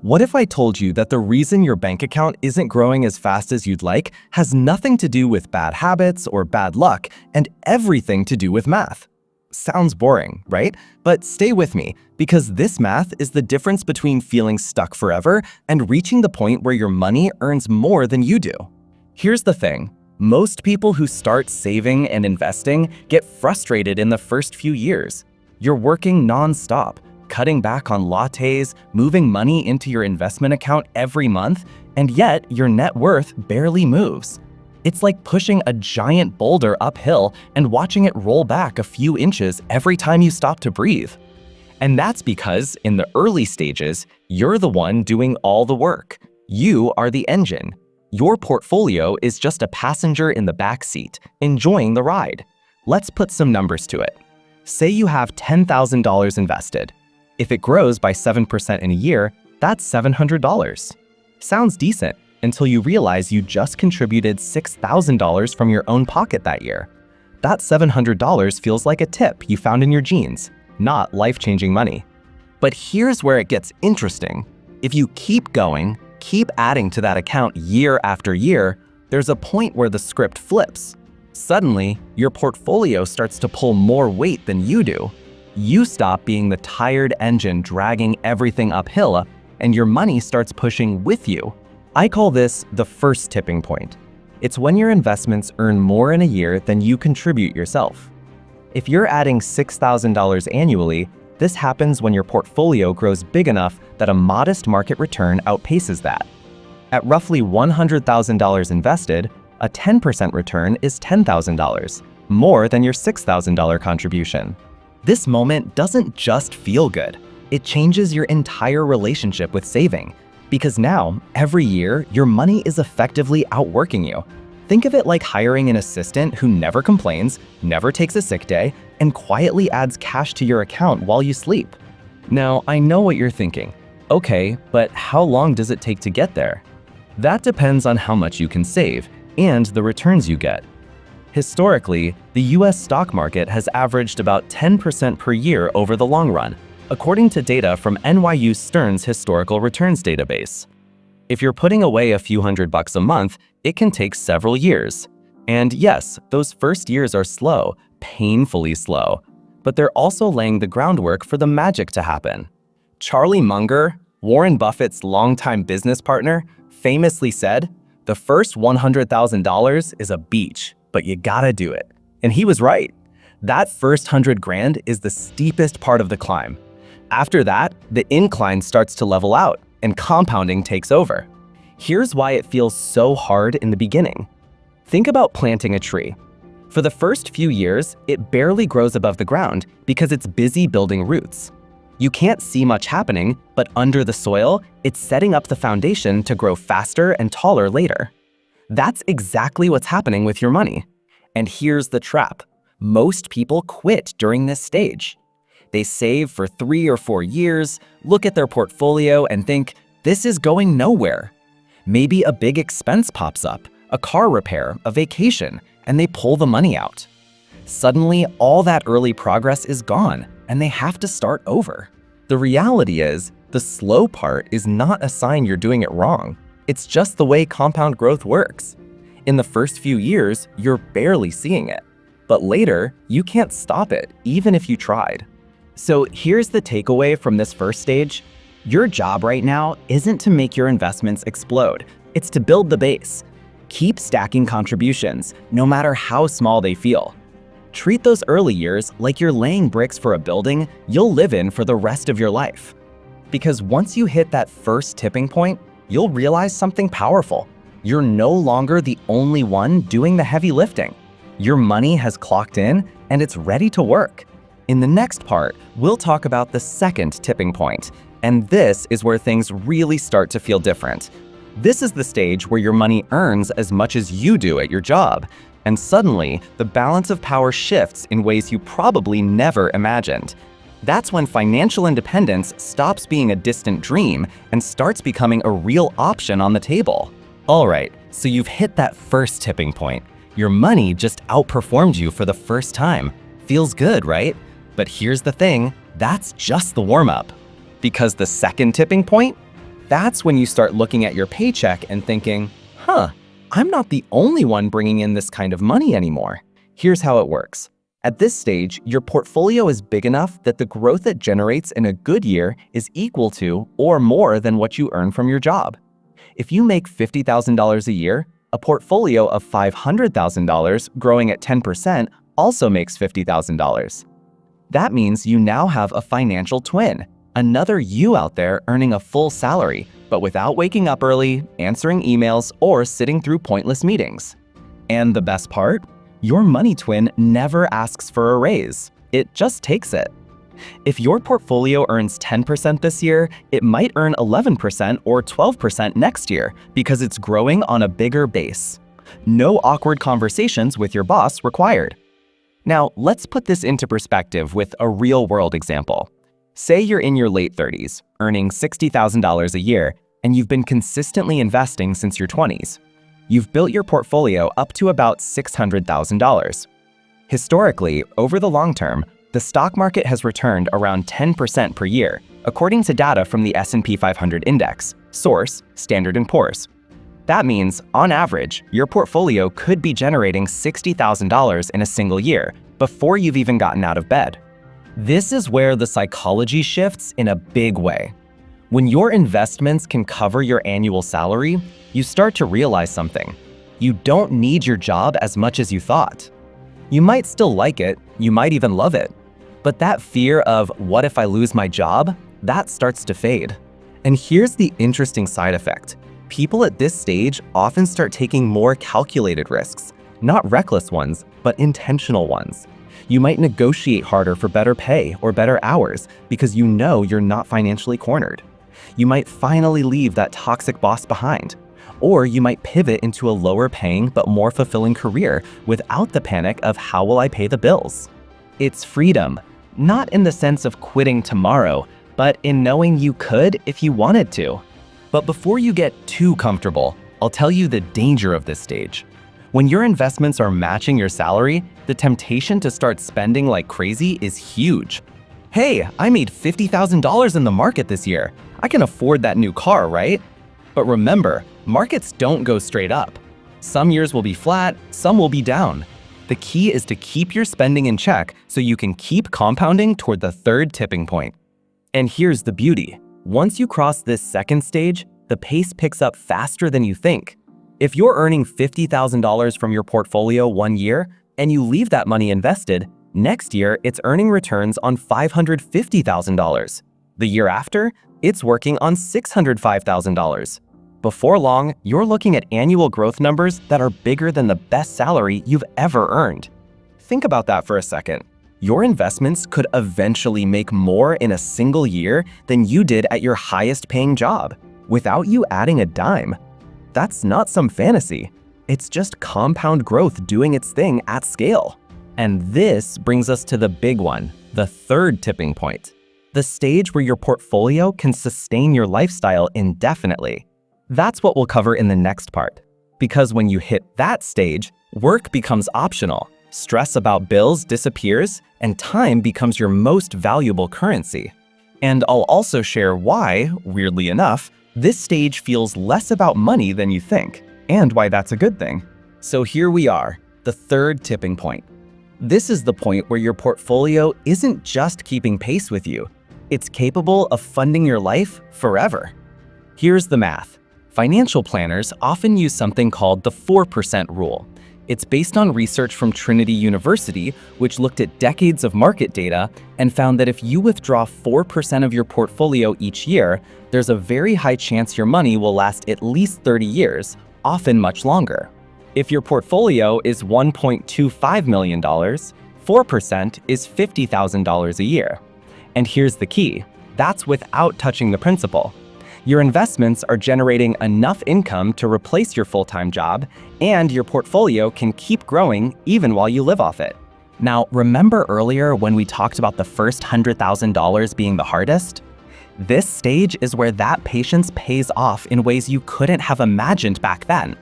What if I told you that the reason your bank account isn't growing as fast as you'd like has nothing to do with bad habits or bad luck and everything to do with math? Sounds boring, right? But stay with me, because this math is the difference between feeling stuck forever and reaching the point where your money earns more than you do. Here's the thing. Most people who start saving and investing get frustrated in the first few years. You're working non-stop, cutting back on lattes, moving money into your investment account every month, and yet your net worth barely moves. It's like pushing a giant boulder uphill and watching it roll back a few inches every time you stop to breathe. And that's because in the early stages, you're the one doing all the work. You are the engine. Your portfolio is just a passenger in the back seat, enjoying the ride. Let's put some numbers to it. Say you have $10,000 invested. If it grows by 7% in a year, that's $700. Sounds decent until you realize you just contributed $6,000 from your own pocket that year. That $700 feels like a tip you found in your jeans, not life-changing money. But here's where it gets interesting. If you keep going, keep adding to that account year after year, there's a point where the script flips. Suddenly, your portfolio starts to pull more weight than you do. You stop being the tired engine dragging everything uphill, and your money starts pushing with you. I call this the first tipping point. It's when your investments earn more in a year than you contribute yourself. If you're adding $6,000 annually, this happens when your portfolio grows big enough that a modest market return outpaces that. At roughly $100,000 invested, a 10% return is $10,000, more than your $6,000 contribution. This moment doesn't just feel good. It changes your entire relationship with saving, because now, every year, your money is effectively outworking you. Think of it like hiring an assistant who never complains, never takes a sick day, and quietly adds cash to your account while you sleep. Now, I know what you're thinking. Okay, but how long does it take to get there? That depends on how much you can save and the returns you get. Historically, the US stock market has averaged about 10% per year over the long run, according to data from NYU Stern's Historical Returns database. If you're putting away a few $100 a month, it can take several years. And yes, those first years are slow, painfully slow, but they're also laying the groundwork for the magic to happen. Charlie Munger, Warren Buffett's longtime business partner, famously said, "The first $100,000 is a beach, but you gotta do it." And he was right. That first 100 grand is the steepest part of the climb. After that, the incline starts to level out and compounding takes over. Here's why it feels so hard in the beginning. Think about planting a tree. For the first few years, it barely grows above the ground because it's busy building roots. You can't see much happening, but under the soil, it's setting up the foundation to grow faster and taller later. That's exactly what's happening with your money. And here's the trap. Most people quit during this stage. They save for 3 or 4 years, look at their portfolio and think, this is going nowhere. Maybe a big expense pops up, a car repair, a vacation, and they pull the money out. Suddenly, all that early progress is gone, and they have to start over. The reality is, the slow part is not a sign you're doing it wrong. It's just the way compound growth works. In the first few years, you're barely seeing it. But later, you can't stop it, even if you tried. So here's the takeaway from this first stage. Your job right now isn't to make your investments explode. It's to build the base. Keep stacking contributions, no matter how small they feel. Treat those early years like you're laying bricks for a building you'll live in for the rest of your life. Because once you hit that first tipping point, you'll realize something powerful. You're no longer the only one doing the heavy lifting. Your money has clocked in and it's ready to work. In the next part, we'll talk about the second tipping point, and this is where things really start to feel different. This is the stage where your money earns as much as you do at your job, and suddenly, the balance of power shifts in ways you probably never imagined. That's when financial independence stops being a distant dream and starts becoming a real option on the table. All right, so you've hit that first tipping point. Your money just outperformed you for the first time. Feels good, right? But here's the thing, that's just the warm-up. Because the second tipping point? That's when you start looking at your paycheck and thinking, I'm not the only one bringing in this kind of money anymore. Here's how it works. At this stage, your portfolio is big enough that the growth it generates in a good year is equal to or more than what you earn from your job. If you make $50,000 a year, a portfolio of $500,000 growing at 10% also makes $50,000. That means you now have a financial twin, another you out there earning a full salary, but without waking up early, answering emails, or sitting through pointless meetings. And the best part? Your money twin never asks for a raise. It just takes it. If your portfolio earns 10% this year, it might earn 11% or 12% next year because it's growing on a bigger base. No awkward conversations with your boss required. Now, let's put this into perspective with a real-world example. Say you're in your late 30s, earning $60,000 a year, and you've been consistently investing since your 20s. You've built your portfolio up to about $600,000. Historically, over the long term, the stock market has returned around 10% per year, according to data from the S&P 500 index, source, Standard & Poor's. That means, on average, your portfolio could be generating $60,000 in a single year before you've even gotten out of bed. This is where the psychology shifts in a big way. When your investments can cover your annual salary, you start to realize something. You don't need your job as much as you thought. You might still like it, you might even love it, but that fear of what if I lose my job, that starts to fade. And here's the interesting side effect. People at this stage often start taking more calculated risks, not reckless ones, but intentional ones. You might negotiate harder for better pay or better hours because you know you're not financially cornered. You might finally leave that toxic boss behind. Or you might pivot into a lower paying but more fulfilling career without the panic of how will I pay the bills. It's freedom, not in the sense of quitting tomorrow, but in knowing you could if you wanted to. But before you get too comfortable, I'll tell you the danger of this stage. When your investments are matching your salary, the temptation to start spending like crazy is huge. Hey, I made $50,000 in the market this year. I can afford that new car, right? But remember, markets don't go straight up. Some years will be flat, some will be down. The key is to keep your spending in check so you can keep compounding toward the third tipping point. And here's the beauty. Once you cross this second stage, the pace picks up faster than you think. If you're earning $50,000 from your portfolio one year and you leave that money invested, next year it's earning returns on $550,000. The year after, it's working on $605,000. Before long, you're looking at annual growth numbers that are bigger than the best salary you've ever earned. Think about that for a second. Your investments could eventually make more in a single year than you did at your highest paying job, without you adding a dime. That's not some fantasy. It's just compound growth doing its thing at scale. And this brings us to the big one, the third tipping point. The stage where your portfolio can sustain your lifestyle indefinitely. That's what we'll cover in the next part. Because when you hit that stage, work becomes optional, stress about bills disappears, and time becomes your most valuable currency. And I'll also share why, weirdly enough, this stage feels less about money than you think, and why that's a good thing. So here we are, the third tipping point. This is the point where your portfolio isn't just keeping pace with you, it's capable of funding your life forever. Here's the math. Financial planners often use something called the 4% rule. It's based on research from Trinity University, which looked at decades of market data and found that if you withdraw 4% of your portfolio each year, there's a very high chance your money will last at least 30 years, often much longer. If your portfolio is $1.25 million, 4% is $50,000 a year. And here's the key, that's without touching the principal. Your investments are generating enough income to replace your full-time job, and your portfolio can keep growing even while you live off it. Now, remember earlier when we talked about the first $100,000 being the hardest? This stage is where that patience pays off in ways you couldn't have imagined back then.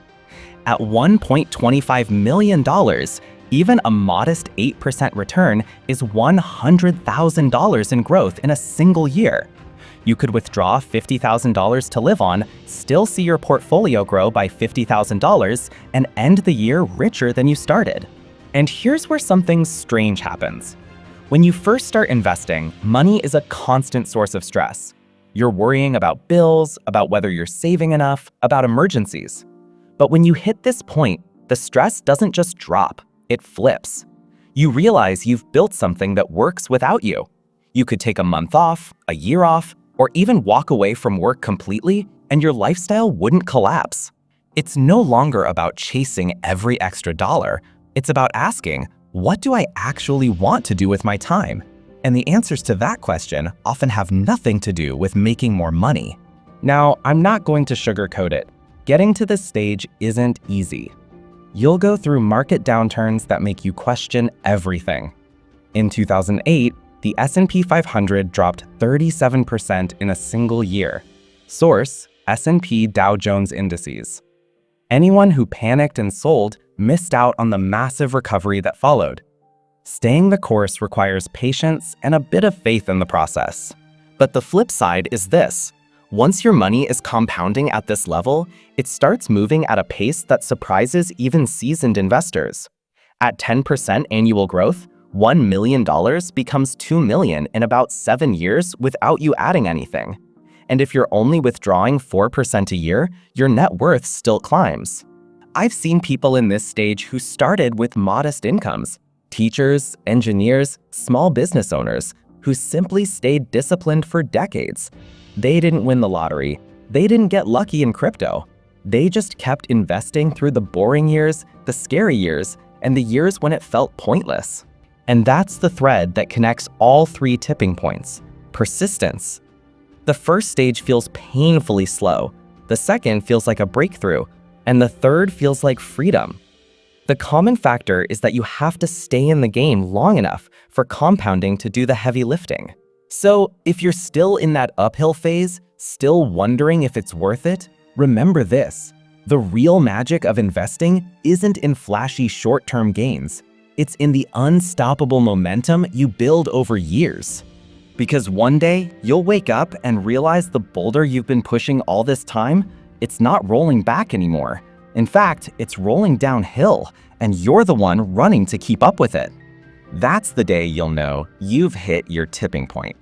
At $1.25 million, even a modest 8% return is $100,000 in growth in a single year. You could withdraw $50,000 to live on, still see your portfolio grow by $50,000, and end the year richer than you started. And here's where something strange happens. When you first start investing, money is a constant source of stress. You're worrying about bills, about whether you're saving enough, about emergencies. But when you hit this point, the stress doesn't just drop, it flips. You realize you've built something that works without you. You could take a month off, a year off, or even walk away from work completely, and your lifestyle wouldn't collapse. It's no longer about chasing every extra dollar. It's about asking, what do I actually want to do with my time? And the answers to that question often have nothing to do with making more money. Now, I'm not going to sugarcoat it. Getting to this stage isn't easy. You'll go through market downturns that make you question everything. In 2008, the S&P 500 dropped 37% in a single year. Source: S&P Dow Jones Indices. Anyone who panicked and sold missed out on the massive recovery that followed. Staying the course requires patience and a bit of faith in the process. But the flip side is this. Once your money is compounding at this level, it starts moving at a pace that surprises even seasoned investors. At 10% annual growth, $1 million becomes $2 million in about 7 years without you adding anything. And if you're only withdrawing 4% a year, your net worth still climbs. I've seen people in this stage who started with modest incomes. Teachers, engineers, small business owners who simply stayed disciplined for decades. They didn't win the lottery. They didn't get lucky in crypto. They just kept investing through the boring years, the scary years, and the years when it felt pointless. And that's the thread that connects all 3 tipping points: persistence. The first stage feels painfully slow. The second feels like a breakthrough. And the third feels like freedom. The common factor is that you have to stay in the game long enough for compounding to do the heavy lifting. So if you're still in that uphill phase, still wondering if it's worth it, remember this: the real magic of investing isn't in flashy short-term gains. It's in the unstoppable momentum you build over years. Because one day, you'll wake up and realize the boulder you've been pushing all this time, it's not rolling back anymore. In fact, it's rolling downhill, and you're the one running to keep up with it. That's the day you'll know you've hit your tipping point.